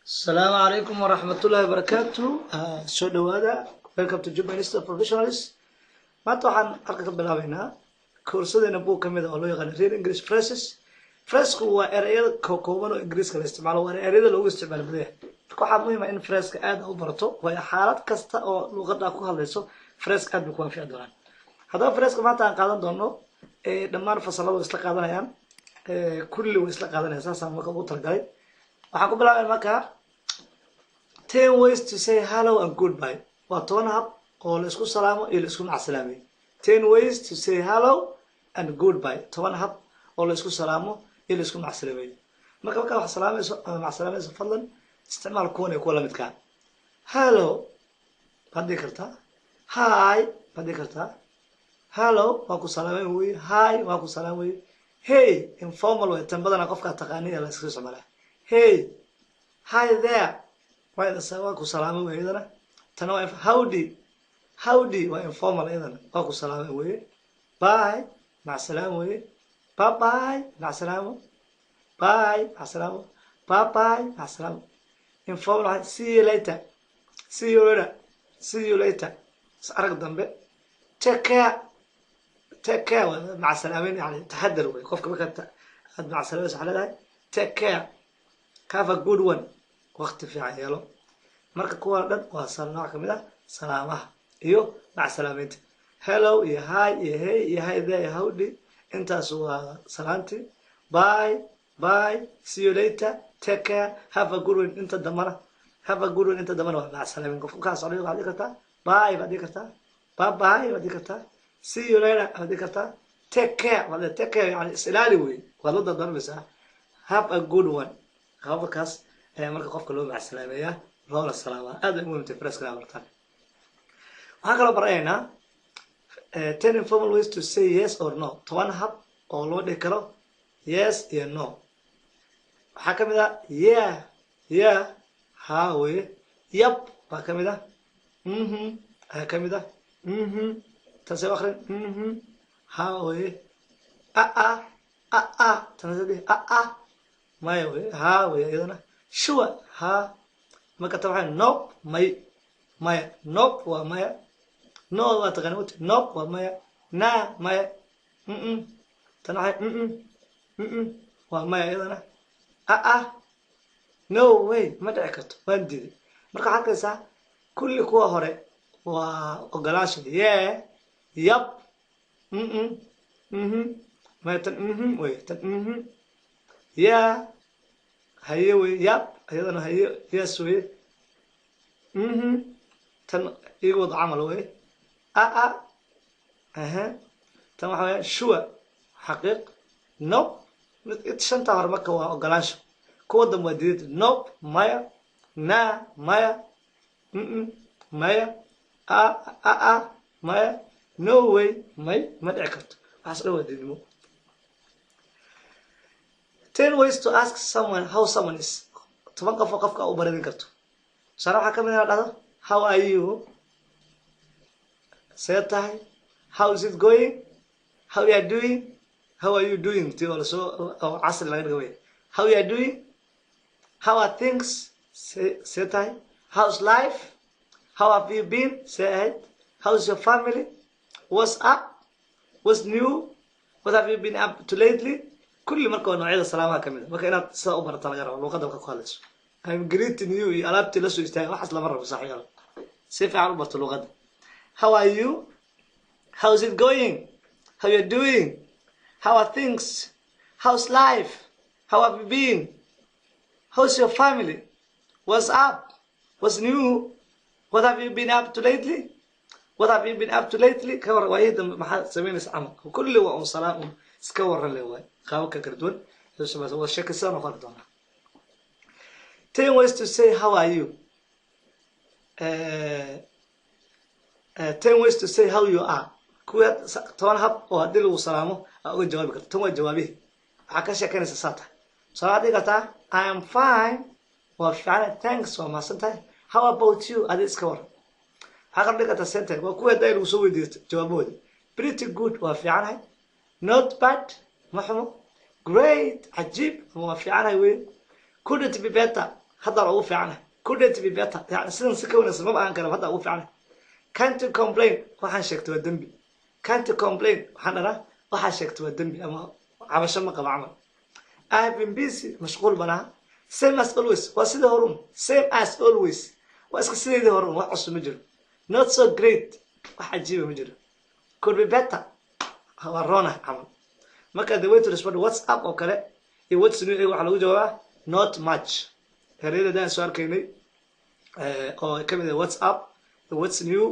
السلام عليكم ورحمة الله وبركاته. سو دوادا. Welcome to Juba Institute of Professionals. maanta waxaan halka ka bilaabaynaa koorsadeena buug ka mid ah oo loo yaqaan Real English Phrases. Phrase-ku waa erayada kooban oo Ingiriiska la isticmaalo, waa erayada loogu isticmaalo badan. Marka waxaa muhiim ah in phrase-ka aad u barato, waayo xaalad kasta oo luqadda ku hadlayso phrase-ka aad buu ku anfici doonaa. Haddaba phrase-ka maanta aan qaadan doono dhammaan fasaladu isla qaadanayaan, kulli way isla qaadanayaan, saasaan marka ugu talagalay. waxaan ku bilaabay marka 10 ways to say hello and goodbye. waa 10 hab oo la isku salaamo iyo la isku macsalaamay. 10 ways to say hello and goodbye. 10 hab oo la isku salaamo iyo la isku macsalaamay. marka wax salaamayso ama macsalaamayso fadlan isticmaal kuwan kuwa la midka. Hello badii kartaa. Hi badii kartaa. Hello waa ku salaamay weey. Hi waa ku salaamay. Hey informal way tan badana qofka taqaaniya la isku isticmaalaa. Hey, hi there. Why the sawa ku salaamo weydana? Tana waa howdy. Howdy waa informal ayadana. Waa ku salaamo weey. Bye, ma salaamo weey. Bye bye, ma salaamo. Bye, ma salaamo. Bye bye, ma salaamo. Informal, see you later. See you later. See you later. arag dambe. Take care. Take care مع السلامين يعني تحدر وي قفك marka aad مع السلامة saxladahay. Take care. Have a good one. waqti fiican yeelo. marka kuwa dhan waa nooc ka mid ah salaamaha iyo macsalaameynta. Hello iyo hi iyo hey iyo hi there iyo howdy intaas waa salaanti. Bye bye, see you later, take care, have a good one inta damana. Have a good one inta damana waa macsalaameyn. qofka ka socday waxaad dhigi kartaa bye baad dhigi kartaa. Bye bye baad dhigi kartaa. See you later baad dhigi kartaa. Take care wala take care yani islaali weey. waa la dardarmaysaa. Have a good one. habkaas ayaa marka qofka loo macsalaameeyaa loo la salaamaa. aad ay muhiim tahay phrase-ka bartaan. waxaan kala baraynaa 10 informal ways to say yes or no. 10 hab oo loo dhihi karo yes iyo no. waxaa ka mid ah yeah, yeah, ha way, yep baa ka mid ah, ayaa ka mid ah, taasay akhrin, ha way, taasay maya way, ha way iyadana. Sure, ha. marka ta waxay nope, maya, nope waa maya. No waa taqaan wati, nope waa maya. Na maya. tan waxay waa maya iyadana. No way ma dhici karto waan diiday. marka waxaad arkaysaa kulli kuwa hore waa ogolaansho. Yeah, yep, maya tan way, tan yeah, haye way, yep ayadana haye, yes way, tan igu wada camal way. tan waxa weeye sure xaqiiq. Nope shanta hore marka waa ogolaansho. kuwa dambe waa diidid. Nope maya, na maya, maya, maya, no way may ma dhici karto. waxaas dhan waa diidmo. 10 ways to ask someone how someone is. 10 qof oo qofka u baradin karto. Sara waxa kamid ah dhado how are you? say tahay how is it going? how you are doing? how are you doing? ti wala soo asal laga dhigay. how you are doing? how are things? say tahay how's life? how have you been? say how's your family? what's up? what's new? what have you been up to lately? kulli marka waa noocyada salaamaha kamid ah. marka inaad sida u barato laga rabo luqadda ku hadlayso. I'm greeting you iyo alaabtii la soo istaagay waxaas lama rabo saaxiibo. si fiican u barto luqadda. How are you? How's it going? How you doing? How are things? How's life? How have you been? How's your family? What's up? What's new? What have you been up to lately? What have you been up to lately? ka war waayada maxaa sameynaysa camal. kulli waa un salaam iska waran leeyahay. qaabka kala duwan waa sheekaysan noqon doona. 10 ways to say how are you. 10 ways to say how you are. kuwa 10 hab oo hadii lagu salaamo aad uga jawaabi karto. tan waa jawaabihi. waxaa ka sheekanaysa saata. salaad dhigata I am fine. waa fiican thanks waa maasantahay. How about you? adi iska waran. waxaa ka dhigata center waa kuwa hadii lagu soo weydiiyo jawaabooda. Pretty good waa fiicanahay. Not bad ma xumo. Great عجيب waa fiicanahay weey. Couldn't be better هذا هو في عنه couldn't be better يعني سيدنا سكون سبب عن كلام هذا هو في عنه can't complain waxaan sheegtay waa dembi can't complain waxaan dharaa waxaa sheegtay waa dembi ama cabasho ma qaba camal I have been busy mashquul banaha same as always waa sidii horun same as always waa iska sidii horun wax cusub ma jiro not so great wax cajiiba ma jiro could be better waa roona camal marka the way to respond what's up oo kale iyo what's new waxa lagu jawaabaa not much hereedaan soo arkaynay oo ka mid ah what's up what's new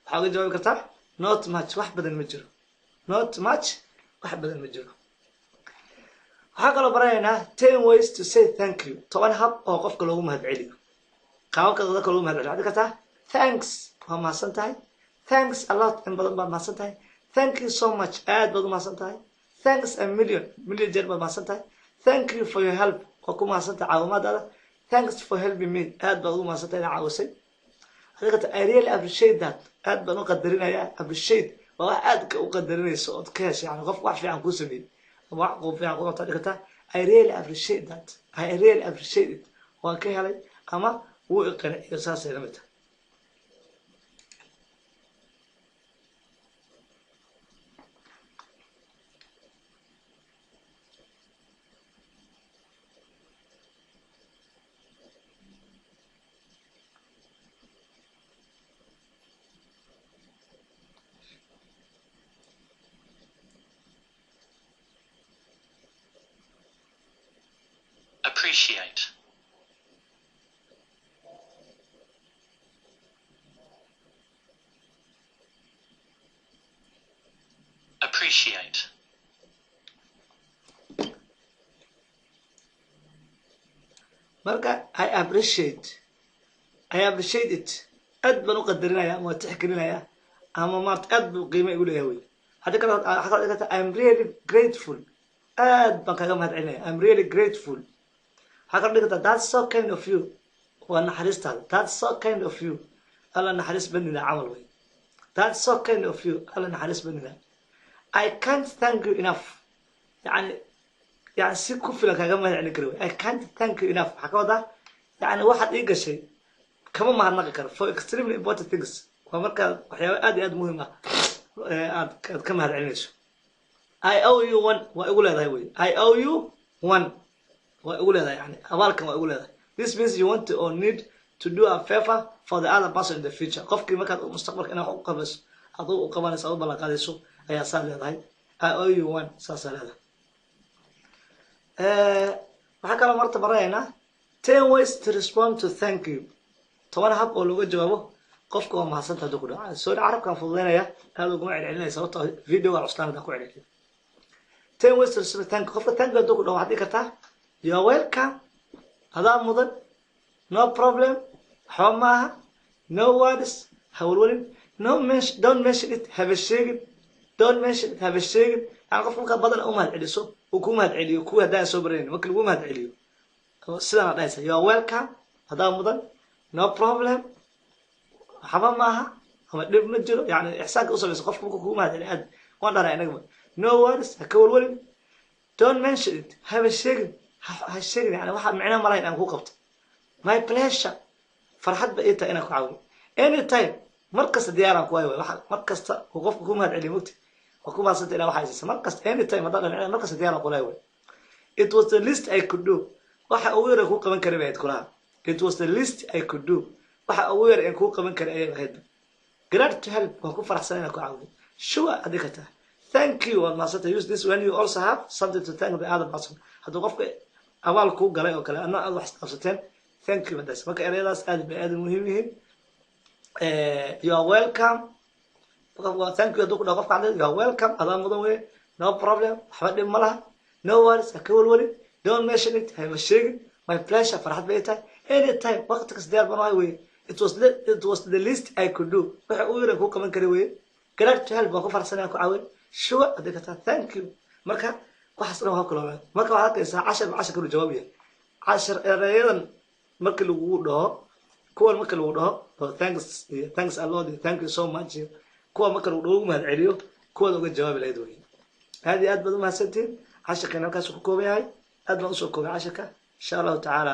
waxaa laga jawaabi kartaa not much wax badan ma jiro not much wax badan ma jiro waxaa kaloo baranaynaa 10 ways to say thank you 10 hab oo qofka loogu mahadceliyo qaababka dadka loogu mahadceliyo waxaad kartaa thanks waa mahadsan tahay thanks a lot in badan baad mahadsan tahay thank you so much aad baad u mahadsan tahay thanks a million jeer baad mahadsan tahay thank you for your help waa ku mahadsan tahay caawimaadaada thanks for helping me aad baad ugu mahadsan tahay inaad caawisay I really appreciate that aad baan u qadarinayaa appreciate waa wax aad u qadarinayso ood ka heshay yani qof wax fiican kuu sameeyey wax qof fiican ku qabtaa dhigata I really appreciate that I really appreciate it waan ka helay ama wuu iqanciyo saasay la mid tahay appreciate, appreciate, marka I appreciate it aad baan u qadarinayaa ama tixgelinayaa ama maarta aad buu qiimo igu leeyahay wey hadda kale I'm really grateful aad baan kaga mahadcelinayaa I'm really grateful waxaa kala dhigata that's so kind of you waa naxariistaada that's so kind of you alla naxariis banida camal wey that's so kind of you alla naxariis banida I can't thank you enough يعني si ku filan kaga mahadcelin karo I can't thank you enough waxaa ka wadaa yani waxaad ii gashay kama mahadnaqi karo for extremely important things waa markaa waxyaaba aad iyo aad muhiim ah aad ka mahadcelinayso I owe you one waa igu leedahay wey I owe you one waa igu leedahay yani abaalkan waa igu leedahay this means you want to or need to do a favor for the other person in the future qofkii markaad mustaqbalka inaad wax u qabayso aduu u qabanayso aad u ballan qaadayso ayaa saa leedahay I owe you one saasaa leedahay waxaa kaloo marta baranaynaa 10 ways to respond to thank you 10 hab oo looga jawaabo qofka waa mahadsantahay hadduu ku dhaco soo carabkan fududeynaya aad uguma celcelinaya sababtoo video waa custaan hadaa ku celceliyo 10 ways to respond to thank you qofka thank you hadduu ku dhaco waxaad dhihi kartaa you are welcome adaa mudan no problem waxba maaha no worries hawlwalin don't mention it haba sheegin don't mention it haba sheegin yani qofka markaa badan u mahadceliso uu ku mahadceliyo kuwii haddaan soo baranayn marka lagu mahadceliyo sidaan dhahaysa you are welcome adaa mudan no problem waxba maaha ama dhib ma jiro yani ixsaanka u samayso qofka marka kugu mahadceliyo aad waan dharaa inagaba no worries ha ka walwalin don't mention it haba sheegin ha sheegin yani waxa micno malayn aan ku qabto my pleasure farxad ba ii tahay inaan ku caawiyo anytime markasta diyaaraan ku waayo markasta uu qofka ku mahadceliyo mugti waa ku mahadsantahay ilaa waxaa isiisa markasta anytime haddaan dhan markasta diyaaraan ku laayo it was the least I could do waxa ugu yar ku qaban karay bayd kulaha it was the least I could do waxa ugu yar aan ku qaban karay ayay ahayd glad to help waa ku faraxsan inaan ku caawiyo sure adikata thank you and masata use this when you also have something to thank the other person hadduu qofka abaal ku galay oo kale anna aad wax qabsateen thank you badaas marka ereyadaas aad bay aad muhiim yihiin you are welcome thank you hadduu ku dhaco qofka caddeed you are welcome adaa mudan wey no problem waxba dhib ma laha no worries ha ka walwalin don't mention it haba sheegin my pleasure farxad bay tahay anytime waqti kasta diyaar baan ahay wey it was the least I could do waxa uu yaran ku qaban karay wey glad to help waa ku farxsan inaan ku caawiyo sure haddii kataa thank you marka waxaas dhan waa kuloolaan marka waxaad arkaysaa cashar kalu jawaab yahay cashar erayadan markii lagu dhaho kuwan markii lagu dhaho thanks a lot thank you so much kuwa marka lagu dhaho mahad celiyo kuwaad uga jawaabi lahayd wey aad iyo aad baad u mahadsantihiin casharkan halkaas ku kooban yahay aad baan usoo koobay casharka insha allahu tacaala